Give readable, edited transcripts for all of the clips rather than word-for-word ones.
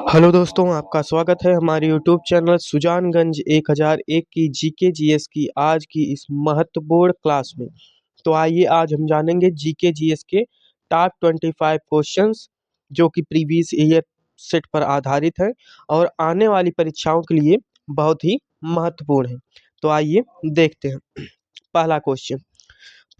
Hello दोस्तों, आपका स्वागत है हमारे यूट्यूब चैनल सुजानगंज 1001 की जीके जीएस की आज की इस महत्वपूर्ण क्लास में। तो आइए आज हम जानेंगे जीके जीएस के टॉप 25 क्वेश्चंस जो कि प्रीवियस ईयर सेट पर आधारित है और आने वाली परीक्षाओं के लिए बहुत ही महत्वपूर्ण है। तो आइए देखते हैं। पहला क्वेश्चन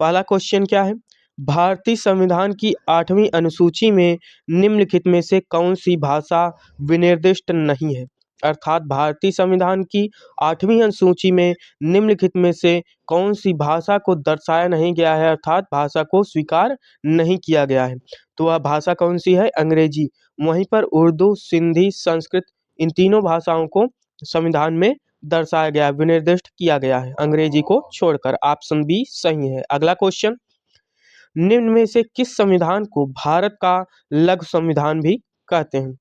पहला क्वेश्चन क्या है? भारतीय संविधान की 8वीं अनुसूची में निम्नलिखित में से कौन सी भाषा विनिर्दिष्ट नहीं है? अर्थात भारतीय संविधान की 8वीं अनुसूची में निम्नलिखित में से कौन सी भाषा को दर्शाया नहीं गया है, अर्थात भाषा को स्वीकार नहीं किया गया है। तो वह भाषा कौन सी है? अंग्रेजी। वहीं पर उर्दू, सिंधी, संस्कृत, इन तीनों भाषाओं को संविधान में दर्शाया गया, विनिर्दिष्ट किया गया है, अंग्रेजी को छोड़कर। ऑप्शन बी सही है। अगला क्वेश्चन, निम्न में से किस संविधान को भारत का लघु संविधान भी कहते हैं?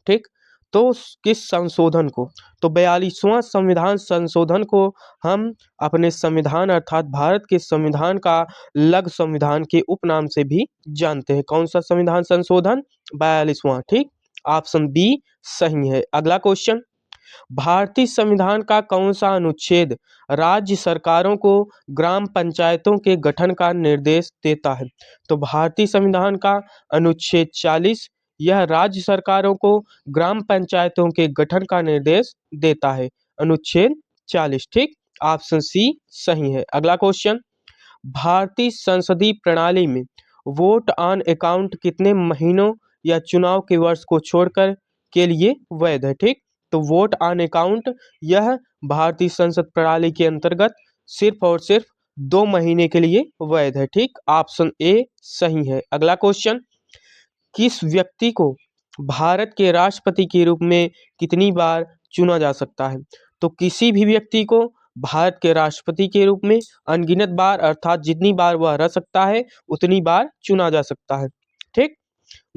ठीक, तो किस संशोधन को? तो 42वां संविधान संशोधन को हम अपने संविधान अर्थात भारत के संविधान का लघु संविधान के उपनाम से भी जानते हैं। कौन सा संविधान संशोधन? 42वां। ठीक, ऑप्शन बी सही है। अगला क्वेश्चन, भारतीय संविधान का कौन सा अनुच्छेद राज्य सरकारों को ग्राम पंचायतों के गठन का निर्देश देता है? तो भारतीय संविधान का अनुच्छेद 40 यह राज्य सरकारों को ग्राम पंचायतों के गठन का निर्देश देता है, अनुच्छेद 40। ठीक, ऑप्शन सी सही है। अगला क्वेश्चन, भारतीय संसदीय प्रणाली में वोट ऑन अकाउंट कितने महीनों या चुनाव के वर्ष को छोड़कर के लिए वैध है? ठीक, तो वोट ऑन अकाउंट यह भारतीय संसद प्रणाली के अंतर्गत सिर्फ और सिर्फ 2 महीने के लिए वैध है। ठीक, ऑप्शन ए सही है। अगला क्वेश्चन, किस व्यक्ति को भारत के राष्ट्रपति के रूप में कितनी बार चुना जा सकता है? तो किसी भी व्यक्ति को भारत के राष्ट्रपति के रूप में अनगिनत बार अर्थात जितनी बार वह रह सकता है उतनी बार चुना जा सकता है। ठीक,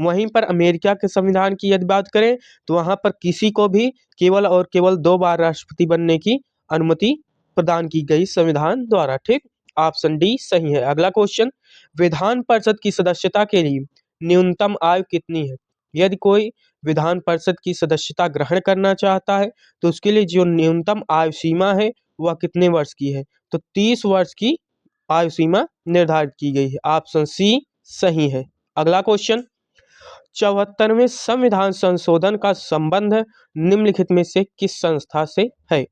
वहीं पर अमेरिका के संविधान की यदि बात करें तो वहां पर किसी को भी केवल और केवल 2 बार राष्ट्रपति बनने की अनुमति प्रदान की गई संविधान द्वारा। ठीक, ऑप्शन डी सही है। अगला क्वेश्चन, विधान परिषद की सदस्यता के लिए न्यूनतम आयु कितनी है? यदि कोई विधान परिषद की सदस्यता ग्रहण करना चाहता है तो उसके लिए जो न्यूनतम आयु सीमा है वह कितने वर्ष की है? तो 30 वर्ष की आयु सीमा निर्धारित की गई है। ऑप्शन सी सही है। अगला क्वेश्चन, 74वें संविधान संशोधन का संबंध निम्नलिखित में से किस संस्था से है?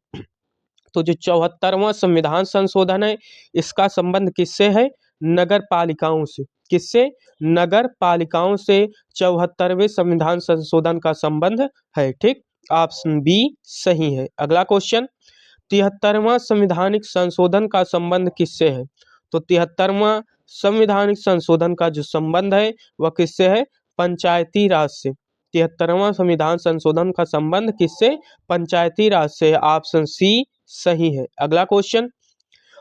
तो जो 74वां संविधान संशोधन है इसका संबंध किससे है? नगर पालिकाओं से। किससे? नगर पालिकाओं से 74वें संविधान संशोधन का संबंध है। ठीक, ऑप्शन बी सही है। अगला क्वेश्चन, 73वां संविधानिक संशोधन का संबंध किससे है? तो 73वां संविधानिक संशोधन का जो संबंध है वह किससे है? पंचायती राज से। 73वां संविधान संशोधन का संबंध किससे? पंचायती राज से। ऑप्शन सी सही है। अगला क्वेश्चन,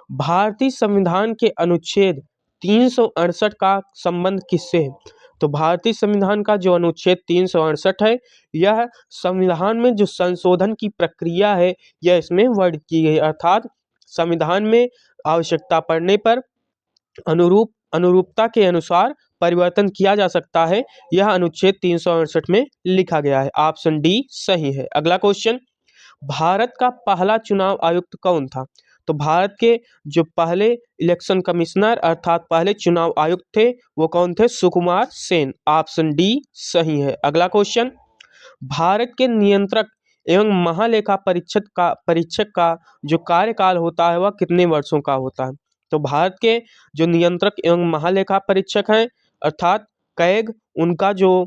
भारतीय संविधान के अनुच्छेद 368 का संबंध किससे है? तो भारतीय संविधान का जो अनुच्छेद 368 है यह संविधान में जो संशोधन की प्रक्रिया है यह इसमें वर्णित की गई, अर्थात संविधान में आवश्यकता पड़ने पर अनुरूपता के अनुसार परिवर्तन किया जा सकता है, यह अनुच्छेद 368 में लिखा गया है। ऑप्शन डी सही है। अगला क्वेश्चन, भारत का पहला चुनाव आयुक्त कौन था? तो भारत के जो पहले इलेक्शन कमिश्नर अर्थात पहले चुनाव आयुक्त थे वो कौन थे? सुकुमार सेन। ऑप्शन डी सही है। अगला क्वेश्चन, भारत के नियंत्रक एवं महालेखा परीक्षक का जो कार्यकाल होता है वह कितने वर्षों का होता है? तो भारत के जो नियंत्रक एवं महालेखा परीक्षक हैं अर्थात कैग, उनका जो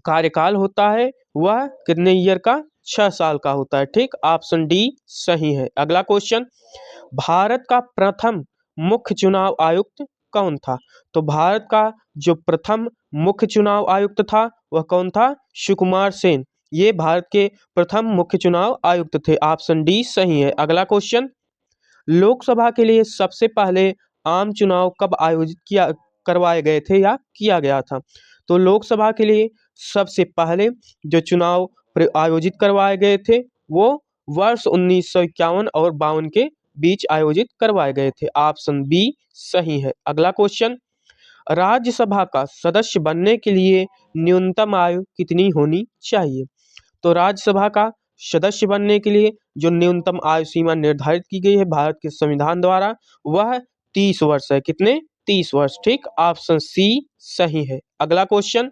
कार्यकाल होता है वह कितने ईयर का? 6 साल का होता है। ठीक, ऑप्शन डी सही है। अगला क्वेश्चन, भारत का प्रथम मुख्य चुनाव आयुक्त कौन था? तो भारत का जो प्रथम मुख्य चुनाव आयुक्त था वह कौन था? सुकुमार सेन। ये भारत के प्रथम मुख्य चुनाव आयुक्त थे। ऑप्शन डी सही है। अगला क्वेश्चन, लोकसभा के लिए सबसे पहले आम चुनाव कब आयोजित किया करवाए गए थे या किया गया था? तो लोकसभा के लिए सबसे पहले जो चुनाव आयोजित करवाए गए थे वो वर्ष 1951 और 52 के बीच आयोजित करवाए गए थे। ऑप्शन बी सही है। अगला क्वेश्चन, राज्यसभा का सदस्य बनने के लिए न्यूनतम आयु कितनी होनी चाहिए? तो राज्यसभा का सदस्य बनने के लिए जो न्यूनतम आयु सीमा निर्धारित की गई है भारत के संविधान द्वारा, वह 30 वर्ष है। कितने? 30 वर्ष। ठीक, ऑप्शन सी सही है। अगला क्वेश्चन,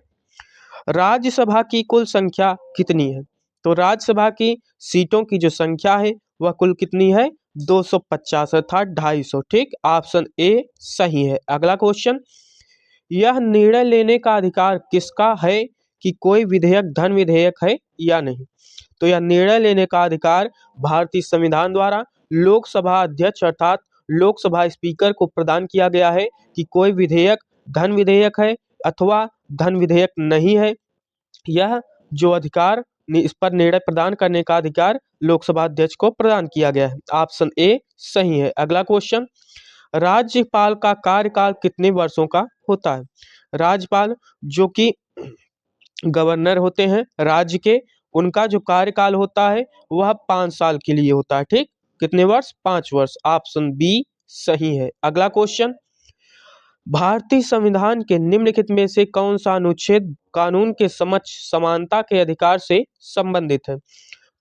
राज्यसभा की कुल संख्या कितनी है? तो राज्यसभा की सीटों की जो संख्या है वह कुल कितनी है? 250 अर्थात 250। ठीक, ऑप्शन ए सही है। अगला क्वेश्चन, यह निर्णय लेने का अधिकार किसका है कि कोई विधेयक धन विधेयक है या नहीं? तो यह निर्णय लेने का अधिकार भारतीय संविधान द्वारा लोकसभा अध्यक्ष अर्थात लोकसभा स्पीकर को प्रदान किया गया है कि कोई विधेयक धन विधेयक है अथवा धन विधेयक नहीं है। यह जो अधिकार इस पर निर्णय प्रदान करने का अधिकार लोकसभा अध्यक्ष को प्रदान किया गया है। ऑप्शन ए सही है। अगला क्वेश्चन, राज्यपाल का कार्यकाल कितने वर्षों का होता है? राज्यपाल जो कि गवर्नर होते हैं राज्य के, उनका जो कार्यकाल होता है वह 5 साल के लिए होता है। ठीक, कितने वर्ष? 5 वर्ष। ऑप्शन बी सही है। अगला क्वेश्चन, भारतीय संविधान के निम्नलिखित में से कौन सा अनुच्छेद कानून के समक्ष समानता के अधिकार से संबंधित है?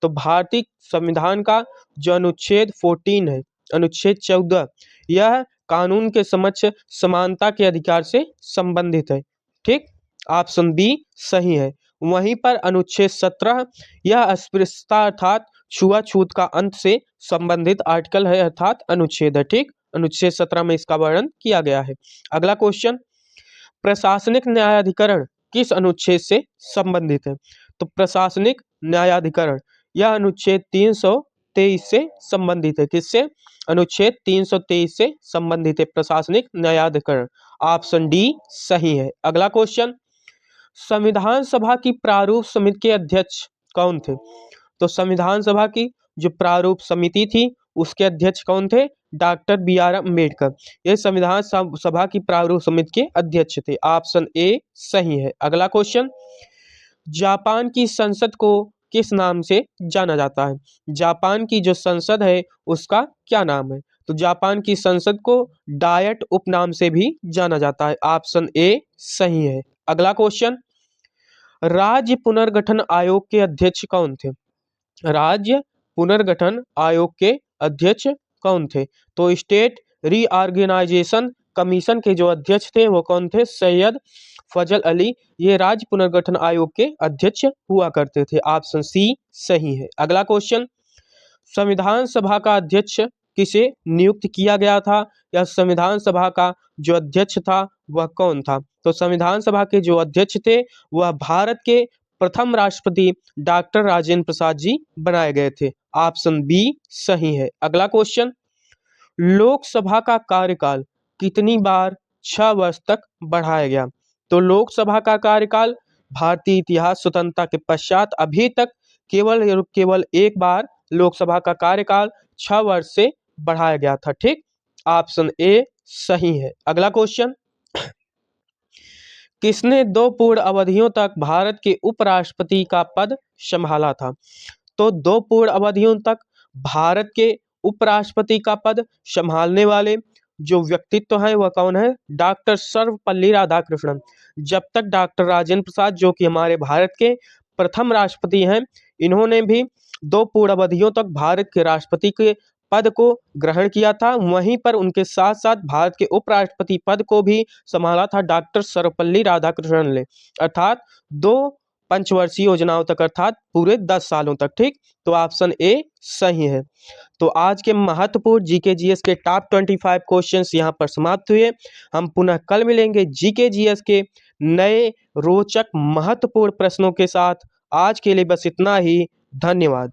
तो भारतीय संविधान का जो अनुच्छेद 14 है, अनुच्छेद 14, यह कानून के समक्ष समानता के अधिकार से संबंधित है। ठीक, ऑप्शन बी सही है। वहीं पर अनुच्छेद 17, यह अस्पृश्यता अर्थात छुआछूत का अंत से संबंधित आर्टिकल है अर्थात अनुच्छेद है। ठीक, अनुच्छेद 17 में इसका वर्णन किया गया है। अगला क्वेश्चन, प्रशासनिक न्यायाधिकरण किस अनुच्छेद से संबंधित है? तो प्रशासनिक न्यायाधिकरण यह अनुच्छेद 323 से संबंधित है। किससे? अनुच्छेद 323 से संबंधित है प्रशासनिक न्यायाधिकरण। ऑप्शन डी सही है। अगला क्वेश्चन, संविधान सभा की प्रारूप समिति के अध्यक्ष कौन थे? तो संविधान सभा की जो प्रारूप समिति थी उसके अध्यक्ष कौन थे? Doctor B R. अम्बेडकर। ये संविधान सभा की प्रारूप समिति के अध्यक्ष थे। ऑप्शन ए सही है। अगला क्वेश्चन, जापान की संसद को किस नाम से जाना जाता है? जापान की जो संसद है उसका क्या नाम है? तो जापान की संसद को डायट उपनाम से भी जाना जाता है। ऑप्शन ए सही है। अगला क्वेश्चन, राज्य पुनर्गठन आयोग के अध्यक्ष कौन थे? राज्य पुनर्गठन आयोग के अध्यक्ष कौन थे? तो स्टेट रीऑर्गेनाइजेशन कमीशन के जो अध्यक्ष थे वो कौन थे? सैयद फजल अली। ये राज्य पुनर्गठन आयोग के अध्यक्ष हुआ करते थे। ऑप्शन सी सही है। अगला क्वेश्चन, संविधान सभा का अध्यक्ष किसे नियुक्त किया गया था या संविधान सभा का जो अध्यक्ष था वह कौन था? तो संविधान सभा के जो अध्यक्ष थे वह भारत के प्रथम राष्ट्रपति डॉक्टर राजेंद्र प्रसाद जी बनाए गए थे। ऑप्शन बी सही है। अगला क्वेश्चन, लोकसभा का कार्यकाल कितनी बार 6 वर्ष तक बढ़ाया गया? तो लोकसभा का कार्यकाल भारतीय इतिहास स्वतंत्रता के पश्चात अभी तक केवल एक बार लोकसभा का कार्यकाल 6 वर्ष से बढ़ाया गया था। ठीक, ऑप्शन ए सही है। अगला क्वेश्चन, किसने 2 पूर्ण अवधियों तक भारत के उपराष्ट्रपति का पद संभाला था? तो 2 पूर्ण अवधियों तक भारत के उपराष्ट्रपति का पद संभालने वाले जो व्यक्तित्व हैं वह कौन है? डॉक्टर सर्वपल्ली राधाकृष्णन। जब तक डॉक्टर राजेंद्र प्रसाद जो कि हमारे भारत के प्रथम राष्ट्रपति हैं, इन्होंने भी 2 पूर्ण अवधियों तक भारत के राष्ट्रपति के पद को ग्रहण किया था। वहीं पर उनके साथ साथ भारत के उपराष्ट्रपति पद को भी संभाला था डॉक्टर सर्वपल्ली राधाकृष्णन ने, अर्थात 2 पंचवर्षीय योजनाओं तक अर्थात पूरे 10 सालों तक। ठीक, तो ऑप्शन ए सही है। तो आज के महत्वपूर्ण जीके जीएस के टॉप 25 क्वेश्चंस यहाँ पर समाप्त हुए। हम पुनः कल मिलेंगे जीके जीएस के नए रोचक महत्वपूर्ण प्रश्नों के साथ। आज के लिए बस इतना ही। धन्यवाद।